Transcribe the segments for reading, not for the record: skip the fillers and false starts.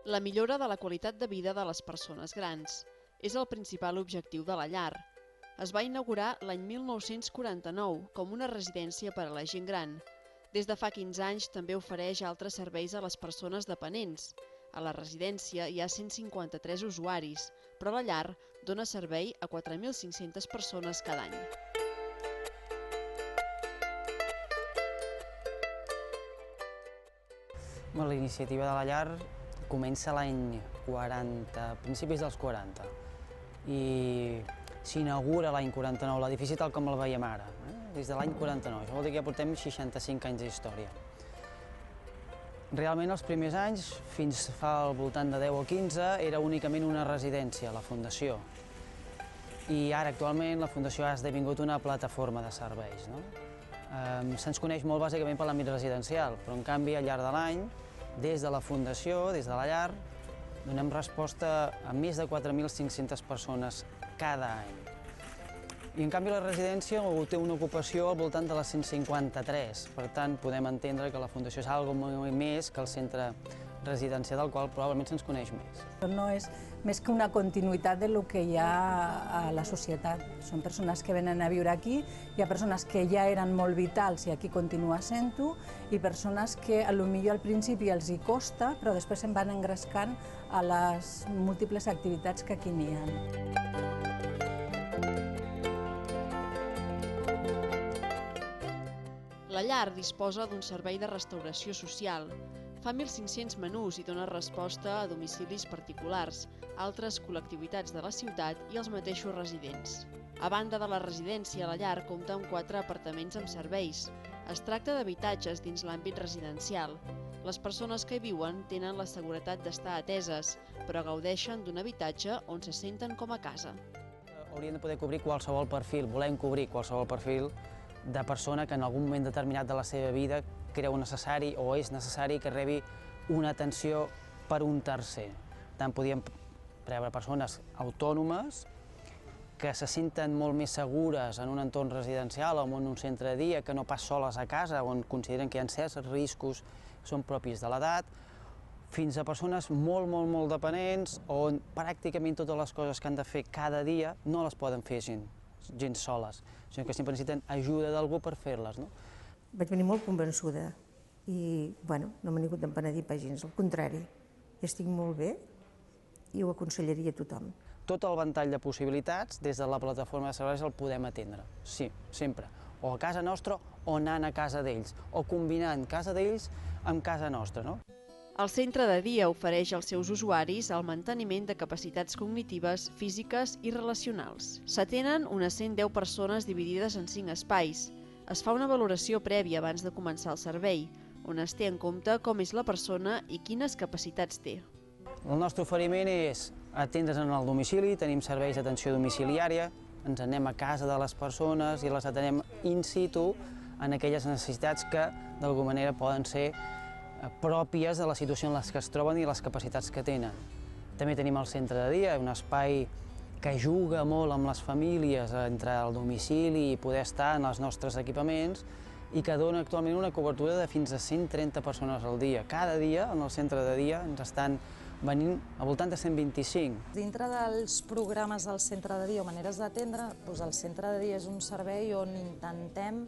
La millora de la qualitat de vida de les persones grans és el principal objectiu de la llar. Es va inaugurar l'any 1949 com una residència per a la gent gran. Des de fa 15 anys també ofereix altres serveis a les persones dependents. A la residència hi ha 153 usuaris, però la llar dona servei a 4.500 persones cada any. La iniciativa de la llar comença l'any 40, principis dels 40, i s'inaugura l'any 49, l'edifici tal com el veiem ara, des de l'any 49, això vol dir que ja portem 65 anys d'història. Realment els primers anys, fins fa al voltant de 10 o 15, era únicament una residència, la Fundació. I ara actualment la Fundació ha esdevingut una plataforma de serveis. Se'ns coneix molt bàsicament per l'àmbit residencial, però en canvi al llarg de l'any, des de la Fundació, des de la llar, donem resposta a més de 4.500 persones cada any. I en canvi la residència té una ocupació al voltant de les 153, per tant podem entendre que la Fundació és alguna més que el centre residencial del qual probablement se'ns coneix més. No és més que una continuïtat del que hi ha a la societat. Són persones que venen a viure aquí, hi ha persones que ja eren molt vitals i aquí continua sent-ho, i persones que potser al principi els hi costa, però després se'n van engrescant a les múltiples activitats que aquí n'hi ha. La llar disposa d'un servei de restauració social. Fa 1.500 menús i dona resposta a domicilis particulars, altres col·lectivitats de la ciutat i els mateixos residents. A banda de la residència, la llar compta amb 4 apartaments amb serveis. Es tracta d'habitatges dins l'àmbit residencial. Les persones que hi viuen tenen la seguretat d'estar ateses, però gaudeixen d'un habitatge on se senten com a casa. Hauríem de poder cobrir qualsevol perfil, volem cobrir qualsevol perfil de persona que en algun moment determinat de la seva vida creu necessari o és necessari que rebi una atenció per un tercer. Per tant, podríem preveure persones autònomes que se senten molt més segures en un entorn residencial o en un centre de dia, que no pas soles a casa, on consideren que hi ha certs riscos que són propis de l'edat, fins a persones molt dependents, on pràcticament totes les coses que han de fer cada dia no les poden fer gens soles, sinó que sempre necessiten ajuda d'algú per fer-les. Vaig venir molt convençuda i no m'he hagut d'empenedir pas gens, al contrari, estic molt bé i ho aconsellaria a tothom. Tot el ventall de possibilitats des de la plataforma de serveis el podem atendre, sí, sempre, o a casa nostra o anant a casa d'ells, o combinant casa d'ells amb casa nostra. El centre de dia ofereix als seus usuaris el manteniment de capacitats cognitives, físiques i relacionals. S'atenen unes 110 persones dividides en 5 espais. Es fa una valoració prèvia abans de començar el servei, on es té en compte com és la persona i quines capacitats té. El nostre oferiment és atendre's en el domicili, tenim serveis d'atenció domiciliària, ens anem a casa de les persones i les atenem in situ en aquelles necessitats que d'alguna manera poden ser pròpies de la situació en les que es troben i les capacitats que tenen. També tenim el centre de dia, un espai que juga molt amb les famílies entre el domicili i poder estar en els nostres equipaments i que dona actualment una cobertura de fins a 130 persones al dia. Cada dia en el centre de dia ens estan venint al voltant de 125. Dintre dels programes del centre de dia o maneres d'atendre, el centre de dia és un servei on intentem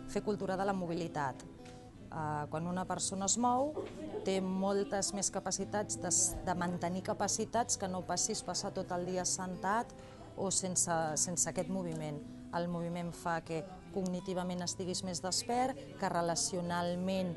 fer cultura de la mobilitat. Quan una persona es mou, té moltes més capacitats de mantenir capacitats que no passis passar tot el dia sentat o sense aquest moviment. El moviment fa que cognitivament estiguis més despert, que relacionalment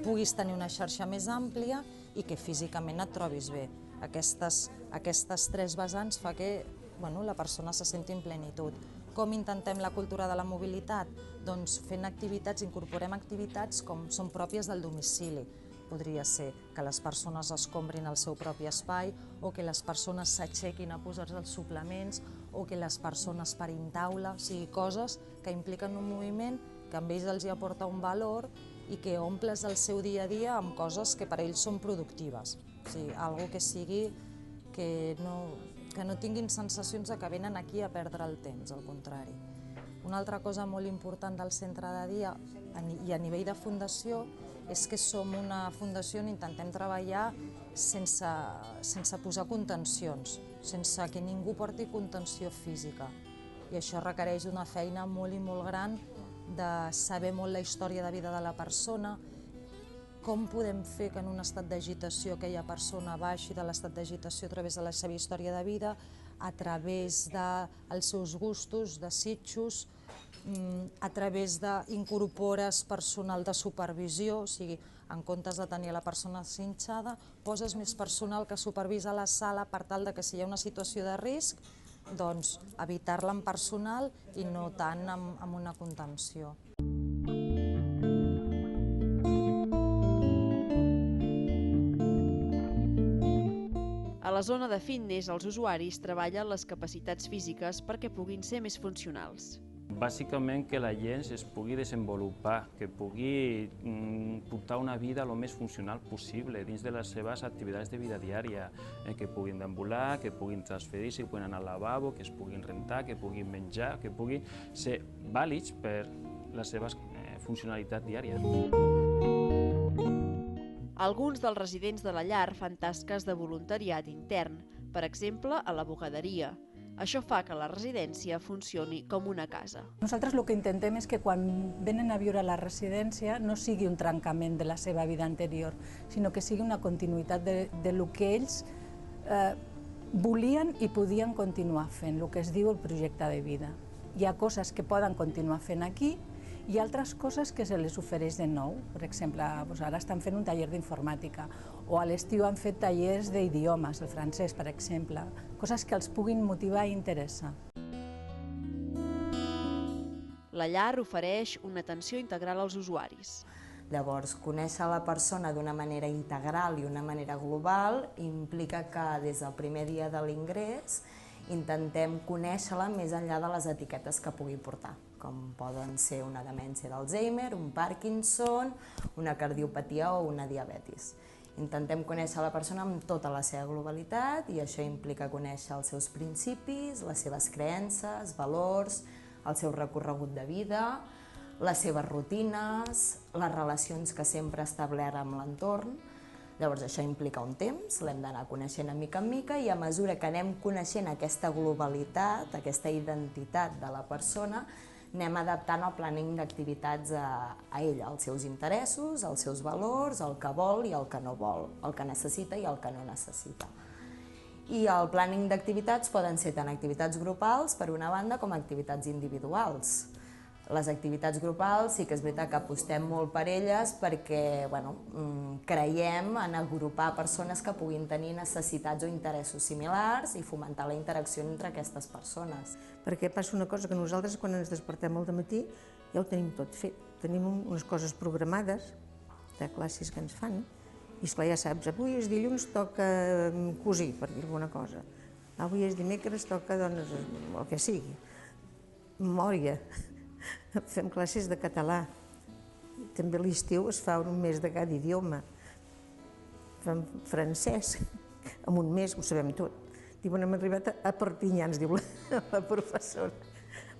puguis tenir una xarxa més àmplia i que físicament et trobis bé. Aquestes 3 vessants fa que la persona se senti en plenitud. Com intentem la cultura de la mobilitat? Doncs fent activitats, incorporem activitats com són pròpies del domicili. Podria ser que les persones escombrin el seu propi espai o que les persones s'aixequin a posar-se els suplements o que les persones parin taula, o sigui, coses que impliquen un moviment que a ells els aporta un valor i que omples el seu dia a dia amb coses que per a ells són productives. O sigui, alguna que sigui que no tinguin sensacions que venen aquí a perdre el temps, al contrari. Una altra cosa molt important del centre de dia i a nivell de fundació és que som una fundació on intentem treballar sense posar contencions, sense que ningú porti contenció física. I això requereix una feina molt i molt gran de saber molt la història de vida de la persona, com podem fer que en un estat d'agitació aquella persona baixi de l'estat d'agitació a través de la seva història de vida, a través dels seus gustos, desitjos, a través d'incorpores personal de supervisió, o sigui, en comptes de tenir la persona cinxada, poses més personal que supervisa la sala per tal que si hi ha una situació de risc, doncs evitar-la en personal i no tant amb una contenció. A la zona de fitness, els usuaris treballen les capacitats físiques perquè puguin ser més funcionals. Bàsicament que la gent es pugui desenvolupar, que pugui portar una vida el més funcional possible dins de les seves activitats de vida diària, que puguin deambular, que puguin transferir-se, que puguin anar al lavabo, que es puguin rentar, que puguin menjar, que puguin ser vàlids per la seva funcionalitat diària. Alguns dels residents de la llar fan tasques de voluntariat intern, per exemple, a la bugaderia. Això fa que la residència funcioni com una casa. Nosaltres el que intentem és que quan venen a viure a la residència no sigui un trencament de la seva vida anterior, sinó que sigui una continuïtat de lo que ells volien i podien continuar fent, el que es diu el projecte de vida. Hi ha coses que poden continuar fent aquí i altres coses que se les ofereix de nou. Per exemple, ara estan fent un taller d'informàtica o a l'estiu han fet tallers d'idiomes, el francès, per exemple, coses que els puguin motivar i interessar. La llar ofereix una atenció integral als usuaris. Llavors, conèixer la persona d'una manera integral i una manera global implica que des del primer dia de l'ingrés intentem conèixer-la més enllà de les etiquetes que pugui portar, com poden ser una demència d'Alzheimer, un Parkinson, una cardiopatia o una diabetis. Intentem conèixer la persona amb tota la seva globalitat i això implica conèixer els seus principis, les seves creences, valors, el seu recorregut de vida, les seves rutines, les relacions que sempre ha establert amb l'entorn. Llavors això implica un temps, l'hem d'anar coneixent de mica en mica i a mesura que anem coneixent aquesta globalitat, aquesta identitat de la persona, anem adaptant el planning d'activitats a ella, als seus interessos, als seus valors, el que vol i el que no vol, el que necessita i el que no necessita. I el planning d'activitats poden ser tant activitats grupals, per una banda, com activitats individuals. Les activitats grupals sí que és veritat que apostem molt per elles perquè creiem en agrupar persones que puguin tenir necessitats o interessos similars i fomentar la interacció entre aquestes persones. Perquè passa una cosa que nosaltres quan ens despertem al matí ja ho tenim tot fet. Tenim unes coses programades de classes que ens fan i esclar ja saps, avui és dilluns toca cosir, per dir alguna cosa. Avui és dimecres toca doncs el que sigui, memòria. Fem classes de català, també a l'estiu es fa un mes de cada idioma, fem francès, en un mes ho sabem tot. Diuen, hem arribat a Perpinyà, ens diu la professora.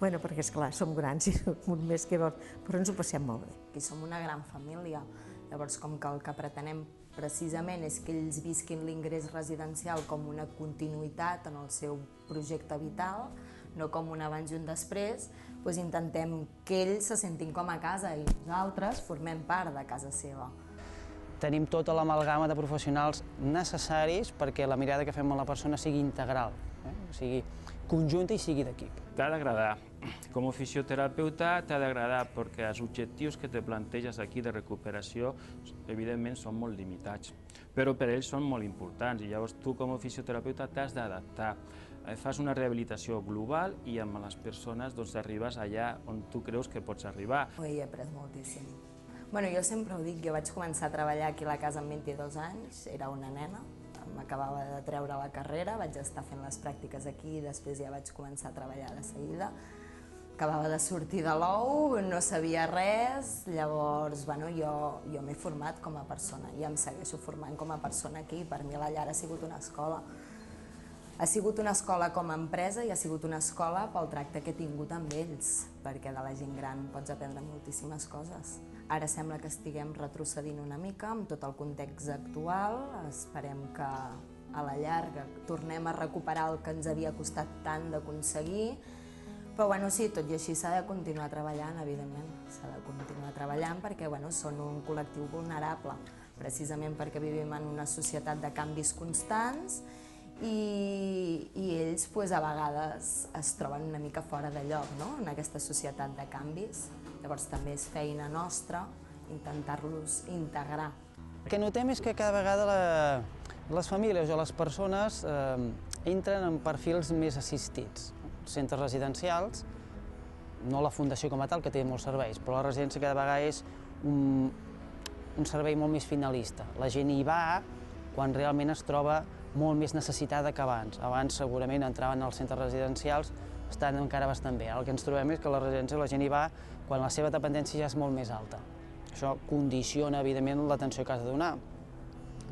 Bueno, perquè esclar, som grans i un mes que vols, però ens ho passem molt bé. Aquí som una gran família, llavors com que el que pretenem precisament és que ells visquin l'ingrés residencial com una continuïtat en el seu projecte vital, no com un abans i un després, doncs intentem que ells se sentin com a casa i nosaltres formem part de casa seva. Tenim tota l'amalgama de professionals necessaris perquè la mirada que fem a la persona sigui integral, o sigui conjunta i sigui d'equip. T'ha d'agradar. Com a fisioterapeuta t'ha d'agradar perquè els objectius que te planteges aquí de recuperació evidentment són molt limitats, però per ells són molt importants i llavors tu com a fisioterapeuta t'has d'adaptar. Fas una rehabilitació global i amb les persones arribes allà on tu creus que pots arribar. He après moltíssim. Jo sempre ho dic, jo vaig començar a treballar aquí a la casa amb 22 anys, era una nena, m'acabava de treure la carrera, vaig estar fent les pràctiques aquí i després ja vaig començar a treballar de seguida. Acabava de sortir de l'ou, no sabia res, llavors jo m'he format com a persona i em segueixo formant com a persona aquí. Per mi la llar ha sigut una escola. Ha sigut una escola com a empresa i ha sigut una escola pel tracte que he tingut amb ells, perquè de la gent gran pots aprendre moltíssimes coses. Ara sembla que estiguem retrocedint una mica amb tot el context actual. Esperem que a la llarga tornem a recuperar el que ens havia costat tant d'aconseguir. Però bueno, sí, tot i així s'ha de continuar treballant, evidentment. S'ha de continuar treballant perquè són un col·lectiu vulnerable, precisament perquè vivim en una societat de canvis constants i ells a vegades es troben una mica fora de lloc en aquesta societat de canvis. Llavors també és feina nostra intentar-los integrar. El que notem és que cada vegada les famílies o les persones entren en perfils més assistits. Centres residencials, no la fundació com a tal, que té molts serveis, però la residència cada vegada és un servei molt més finalista. La gent hi va quan realment es troba molt més necessitada que abans. Abans segurament entraven als centres residencials, estan encara bastant bé. El que ens trobem és que a la residència la gent hi va quan la seva dependència ja és molt més alta. Això condiciona, evidentment, l'atenció que has de donar,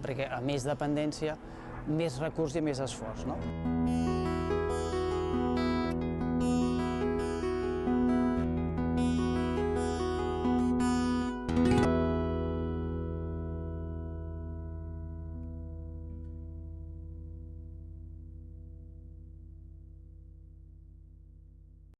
perquè a més dependència, més recurs i més esforç.